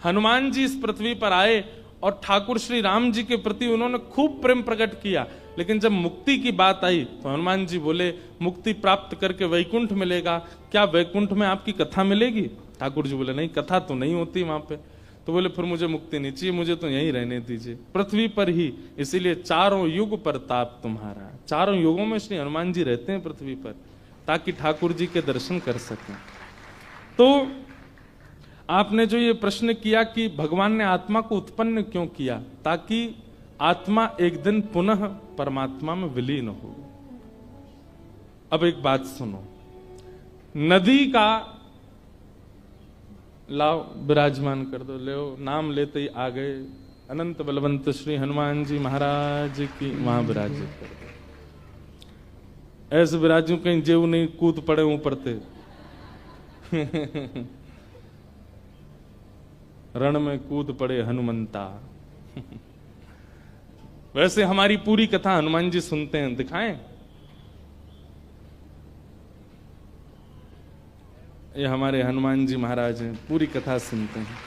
हनुमान जी इस पृथ्वी पर आए और ठाकुर श्री राम जी के प्रति उन्होंने खूब प्रेम प्रकट किया, लेकिन जब मुक्ति की बात आई तो हनुमान जी बोले मुक्ति प्राप्त करके वैकुंठ मिलेगा, क्या वैकुंठ में आपकी कथा मिलेगी? ठाकुर जी बोले नहीं, कथा तो नहीं होती वहां पे। तो बोले फिर मुझे मुक्ति नहीं चाहिए, मुझे तो यहीं रहने दीजिए, पृथ्वी पर ही। इसीलिए चारों युग प्रताप तुम्हारा, चारों युगों में श्री हनुमान जी रहते हैं पृथ्वी पर, ताकि ठाकुर जी के दर्शन कर सकें। तो आपने जो ये प्रश्न किया कि भगवान ने आत्मा को उत्पन्न क्यों किया, ताकि आत्मा एक दिन पुनः परमात्मा में विलीन हो। अब एक बात सुनो, नदी का लाओ विराजमान कर दो, ले नाम लेते ही आ गए। अनंत बलवंत श्री हनुमान जी महाराज की वहां विराजित कर दो। ऐसे विराजू कहीं जेऊ नहीं कूद पड़े ऊपर ते रण में कूद पड़े हनुमंता। वैसे हमारी पूरी कथा हनुमान जी सुनते हैं, दिखाएं? ये हमारे हनुमान जी महाराज हैं, पूरी कथा सुनते हैं।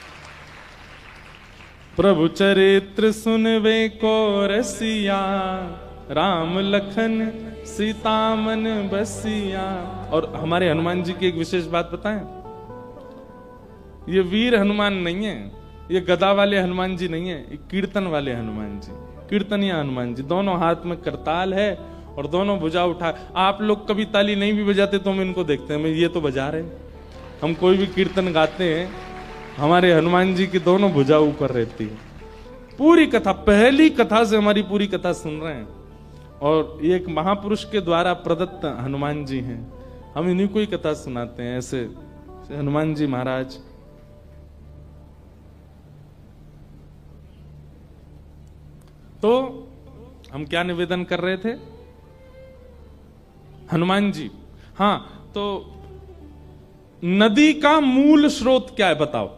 प्रभु चरित्र सुनवे को रसिया, राम लखन सीता मन बसिया। और हमारे हनुमान जी की एक विशेष बात बताएं, ये वीर हनुमान नहीं है, ये गदा वाले हनुमान जी नहीं है, ये कीर्तन वाले हनुमान जी, कीर्तनिया हनुमान जी। दोनों हाथ में करताल है और दोनों भुजा उठा। आप लोग कभी ताली नहीं भी बजाते तो हम इनको देखते हैं, ये तो बजा रहे हैं। हम कोई भी कीर्तन गाते हैं, हमारे हनुमान जी की दोनों भुजा ऊपर रहती है। पूरी कथा, पहली कथा से हमारी पूरी कथा सुन रहे हैं। और ये एक महापुरुष के द्वारा प्रदत्त हनुमान जी हैं, हम इन्हीं को ही कथा सुनाते हैं। ऐसे हनुमान जी महाराज। तो हम क्या निवेदन कर रहे थे? हनुमान जी। हाँ, तो नदी का मूल स्रोत क्या है बताओ?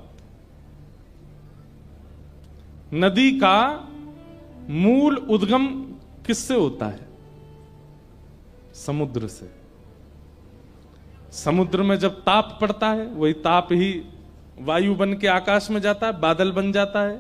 नदी का मूल उद्गम किससे होता है? समुद्र से। समुद्र में जब ताप पड़ता है, वही ताप ही वायु बन के आकाश में जाता है, बादल बन जाता है।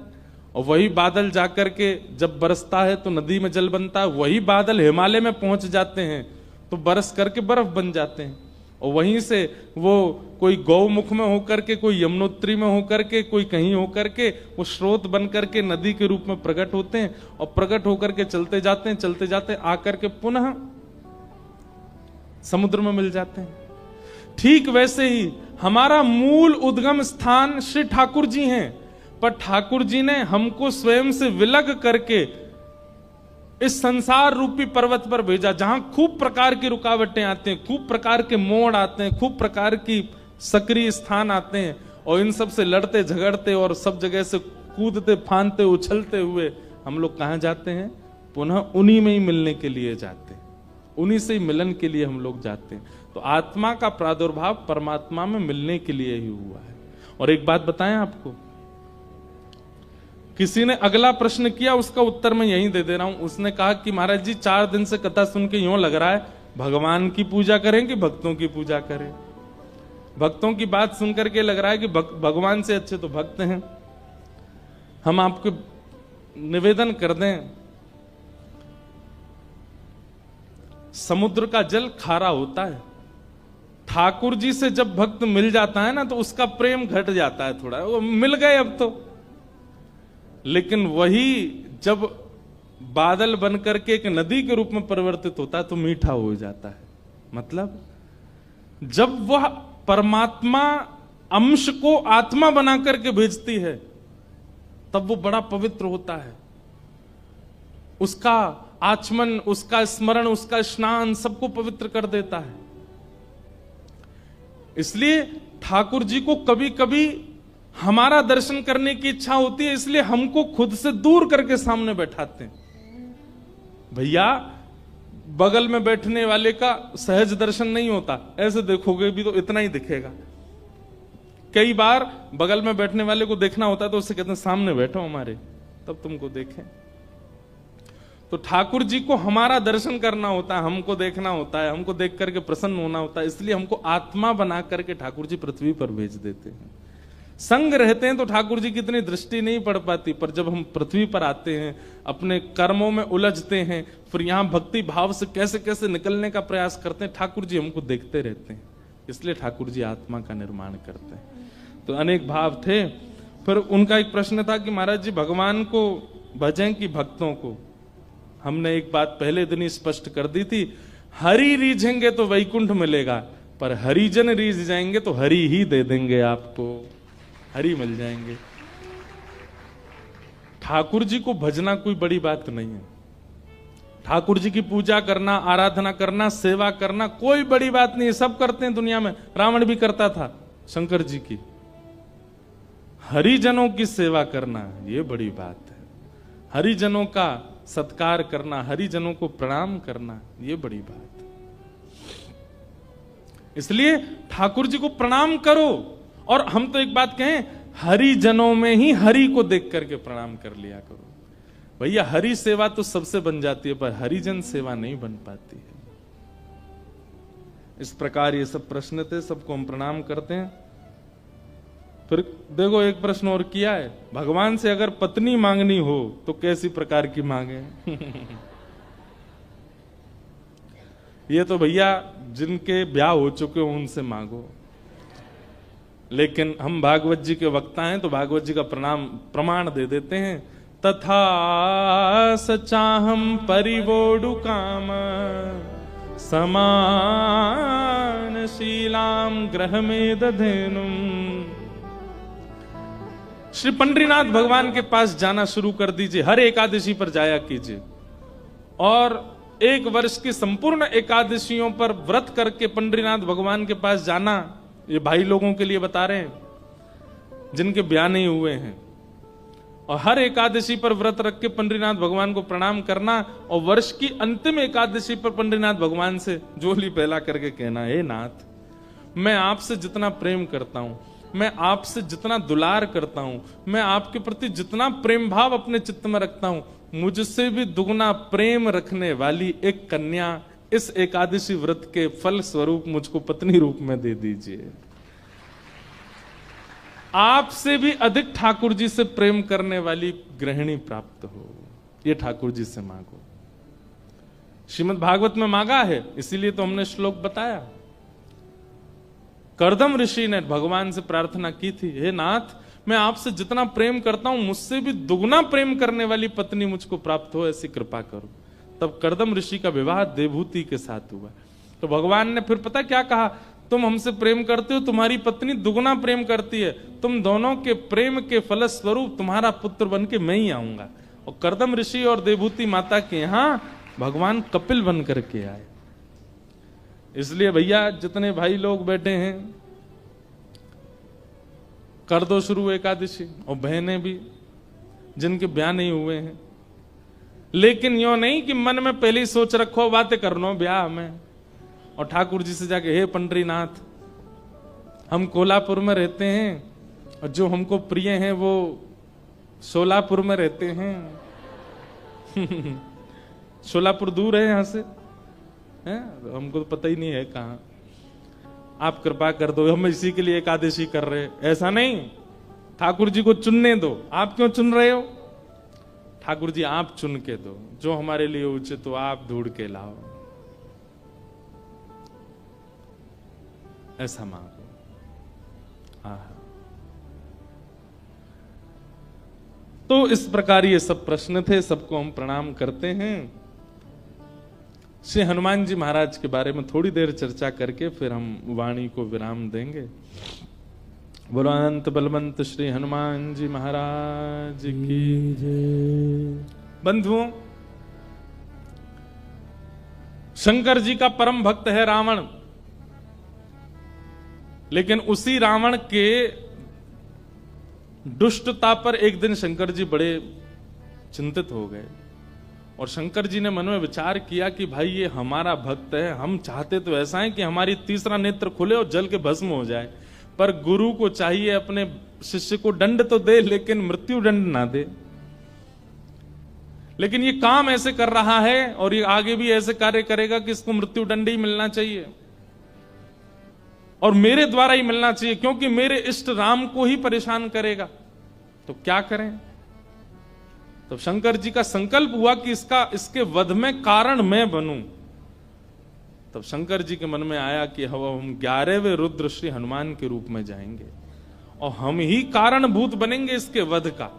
और वही बादल जाकर के जब बरसता है तो नदी में जल बनता है। वही बादल हिमालय में पहुंच जाते हैं तो बरस करके बर्फ बन जाते हैं। और वहीं से वो कोई गौमुख में होकर के, कोई यमुनोत्री में होकर के, कोई कहीं होकर के वो स्रोत बन करके नदी के रूप में प्रकट होते हैं। और प्रकट होकर के चलते जाते हैं, चलते जाते आकर के पुनः समुद्र में मिल जाते हैं। ठीक वैसे ही हमारा मूल उद्गम स्थान श्री ठाकुर जी हैं। पर ठाकुर जी ने हमको स्वयं से विलग करके इस संसार रूपी पर्वत पर भेजा, जहां खूब प्रकार की रुकावटें आते हैं, खूब प्रकार के मोड़ आते हैं, खूब प्रकार की सक्रिय स्थान आते हैं। और इन सब से लड़ते झगड़ते और सब जगह से कूदते फांदते उछलते हुए हम लोग कहां जाते हैं? पुनः उन्हीं में ही मिलने के लिए जाते हैं, उन्हीं से ही मिलन के लिए हम लोग जाते हैं। तो आत्मा का प्रादुर्भाव परमात्मा में मिलने के लिए ही हुआ है। और एक बात बताएं आपको, किसी ने अगला प्रश्न किया, उसका उत्तर मैं यहीं दे दे रहा हूं। उसने कहा कि महाराज जी 4 दिन से कथा सुन के यूं लग रहा है भगवान की पूजा करें कि भक्तों की पूजा करें। भक्तों की बात सुनकर के लग रहा है कि भगवान से अच्छे तो भक्त हैं। हम आपको निवेदन कर दें, समुद्र का जल खारा होता है। ठाकुर जी से जब भक्त मिल जाता है ना तो उसका प्रेम घट जाता है थोड़ा, वो मिल गए अब तो। लेकिन वही जब बादल बनकर के एक नदी के रूप में परिवर्तित होता है तो मीठा हो जाता है। मतलब जब वह परमात्मा अंश को आत्मा बना करके भेजती है तब वो बड़ा पवित्र होता है। उसका आचमन, उसका स्मरण, उसका स्नान सबको पवित्र कर देता है। इसलिए ठाकुर जी को कभी कभी हमारा दर्शन करने की इच्छा होती है, इसलिए हमको खुद से दूर करके सामने बैठाते हैं। भैया बगल में बैठने वाले का सहज दर्शन नहीं होता, ऐसे देखोगे भी तो इतना ही दिखेगा। कई बार बगल में बैठने वाले को देखना होता है तो उससे कहते हैं सामने बैठो हमारे, तब तुमको देखें। तो ठाकुर जी को हमारा दर्शन करना होता है, हमको देखना होता है, हमको देख करके प्रसन्न होना होता है। इसलिए हमको आत्मा बना करके ठाकुर जी पृथ्वी पर भेज देते हैं। संग रहते हैं तो ठाकुर जी की इतनी दृष्टि नहीं पड़ पाती, पर जब हम पृथ्वी पर आते हैं, अपने कर्मों में उलझते हैं, फिर यहां भक्ति भाव से कैसे कैसे निकलने का प्रयास करते हैं, ठाकुर जी हमको देखते रहते हैं। इसलिए ठाकुर जी आत्मा का निर्माण करते हैं। तो अनेक भाव थे। फिर उनका एक प्रश्न था कि महाराज जी भगवान को भजें कि भक्तों को? हमने एक बात पहले दिन ही स्पष्ट कर दी थी, हरि रीझेंगे तो वैकुंठ मिलेगा, पर हरिजन रीझ जाएंगे तो हरि ही दे देंगे आपको, हरि मिल जाएंगे। ठाकुर जी को भजना कोई बड़ी बात नहीं है। ठाकुर जी की पूजा करना, आराधना करना, सेवा करना कोई बड़ी बात नहीं है, सब करते हैं दुनिया में। रावण भी करता था शंकर जी की, हरिजनों की सेवा करना ये बड़ी बात है। हरिजनों का सत्कार करना, हरिजनों को प्रणाम करना ये बड़ी बात है। इसलिए ठाकुर जी को प्रणाम करो। और हम तो एक बात कहें, हरिजनों में ही हरि को देख करके प्रणाम कर लिया करो। भैया हरि सेवा तो सबसे बन जाती है, पर हरिजन सेवा नहीं बन पाती है। इस प्रकार ये सब प्रश्न थे, सबको हम प्रणाम करते हैं। फिर देखो एक प्रश्न और किया है, भगवान से अगर पत्नी मांगनी हो तो कैसी प्रकार की मांगे? ये तो भैया जिनके ब्याह हो चुके हो उनसे मांगो। लेकिन हम भागवत जी के वक्ता हैं तो भागवत जी का प्रमाण दे देते हैं। तथा सचाहम परिवोडु काम समान शीलाम ग्रह में दधेनुम। श्री पंडरीनाथ भगवान के पास जाना शुरू कर दीजिए, हर एकादशी पर जाया कीजिए। और एक वर्ष की संपूर्ण एकादशियों पर व्रत करके पंडरीनाथ भगवान के पास जाना, ये भाई लोगों के लिए बता रहे हैं जिनके ब्याह नहीं हुए हैं। और हर एकादशी पर व्रत रख के पंडरीनाथ भगवान को प्रणाम करना, और वर्ष की अंतिम एकादशी पर पंडरीनाथ भगवान से जोली पहला करके कहना, हे नाथ, मैं आपसे जितना प्रेम करता हूं, मैं आपसे जितना दुलार करता हूं, मैं आपके प्रति जितना प्रेम भाव अपने चित्त में रखता हूं, मुझसे भी दुगना प्रेम रखने वाली एक कन्या इस एकादशी व्रत के फल स्वरूप मुझको पत्नी रूप में दे दीजिए। आपसे भी अधिक ठाकुर जी से प्रेम करने वाली गृहिणी प्राप्त हो, ये ठाकुर जी से मांगो। श्रीमद् भागवत में मांगा है, इसीलिए तो हमने श्लोक बताया। कर्दम ऋषि ने भगवान से प्रार्थना की थी, हे नाथ, मैं आपसे जितना प्रेम करता हूं, मुझसे भी दुगना प्रेम करने वाली पत्नी मुझको प्राप्त हो, ऐसी कृपा करो। तब कर्दम ऋषि का विवाह देवहूति के साथ हुआ। तो भगवान ने फिर पता क्या कहा, तुम हमसे प्रेम करते हो, तुम्हारी पत्नी दुगना प्रेम करती है, तुम दोनों के प्रेम के फलस्वरूप तुम्हारा पुत्र बन के मैं ही आऊंगा। और कर्दम ऋषि और देवहूति माता के यहां भगवान कपिल बन करके आए। इसलिए भैया जितने भाई लोग बैठे हैं, कर दो शुरू एकादशी, और बहनें भी जिनके ब्याह नहीं हुए हैं। लेकिन यो नहीं कि मन में पहले ही सोच रखो बातें करनो ब्याह में, और ठाकुर जी से जाके, हे पंडरीनाथ, हम कोल्हापुर में रहते हैं और जो हमको प्रिय हैं वो सोलापुर में रहते हैं। सोलापुर दूर है यहां से, है? हमको तो पता ही नहीं है कहां। आप कृपा कर दो, हम इसी के लिए एकादशी कर रहे। ऐसा नहीं, ठाकुर जी को चुनने दो। आप क्यों चुन रहे हो? ठाकुर जी आप चुन के दो, जो हमारे लिए उचित हो आप ढूंढ के लाओ। ऐसा मांगो। तो इस प्रकार ये सब प्रश्न थे, सबको हम प्रणाम करते हैं। श्री हनुमान जी महाराज के बारे में थोड़ी देर चर्चा करके फिर हम वाणी को विराम देंगे। बोलो अनंत बलवंत श्री हनुमान जी महाराज की जय। बंधुओं, शंकर जी का परम भक्त है रावण, लेकिन उसी रावण के दुष्टता पर एक दिन शंकर जी बड़े चिंतित हो गए। और शंकर जी ने मन में विचार किया कि भाई ये हमारा भक्त है, हम चाहते तो ऐसा है कि हमारी तीसरा नेत्र खुले और जल के भस्म हो जाए, पर गुरु को चाहिए अपने शिष्य को दंड तो दे लेकिन मृत्यु दंड ना दे। लेकिन ये काम ऐसे कर रहा है और ये आगे भी ऐसे कार्य करेगा कि इसको मृत्यु दंड ही मिलना चाहिए और मेरे द्वारा ही मिलना चाहिए, क्योंकि मेरे इष्ट राम को ही परेशान करेगा। तो क्या करें? तो शंकर जी का संकल्प हुआ कि इसके वध में कारण मैं बनूं। तब शंकर जी के मन में आया कि हम 11वें रुद्र श्री हनुमान के रूप में जाएंगे और हम ही कारणभूत बनेंगे इसके वध का।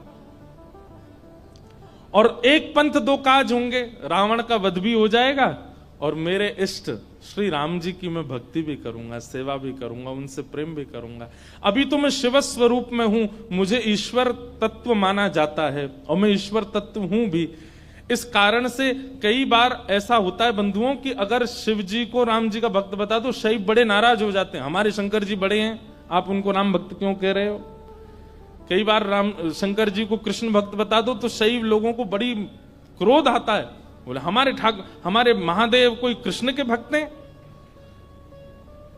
और एक पंथ दो काज होंगे, रावण का वध भी हो जाएगा और मेरे इष्ट श्री राम जी की मैं भक्ति भी करूंगा, सेवा भी करूंगा, उनसे प्रेम भी करूंगा। अभी तो मैं शिव स्वरूप में हूं, मुझे ईश्वर तत्व माना जाता है और मैं ईश्वर तत्व हूं भी। इस कारण से कई बार ऐसा होता है बंधुओं कि अगर शिव जी को राम जी का भक्त बता दो, शैव बड़े नाराज हो जाते हैं, हमारे शंकर जी बड़े हैं, आप उनको राम भक्त क्यों कह रहे हो? कई बार राम शंकर जी को कृष्ण भक्त बता दो तो सही लोगों को बड़ी क्रोध आता है, बोले हमारे महादेव कोई कृष्ण के भक्त हैं।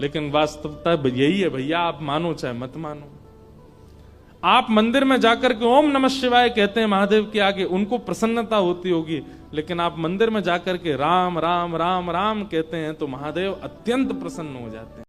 लेकिन वास्तवता यही है भैया, आप मानो चाहे मत मानो। आप मंदिर में जाकर के ओम नमः शिवाय कहते हैं महादेव के आगे, उनको प्रसन्नता होती होगी, लेकिन आप मंदिर में जाकर के राम राम राम राम कहते हैं तो महादेव अत्यंत प्रसन्न हो जाते हैं।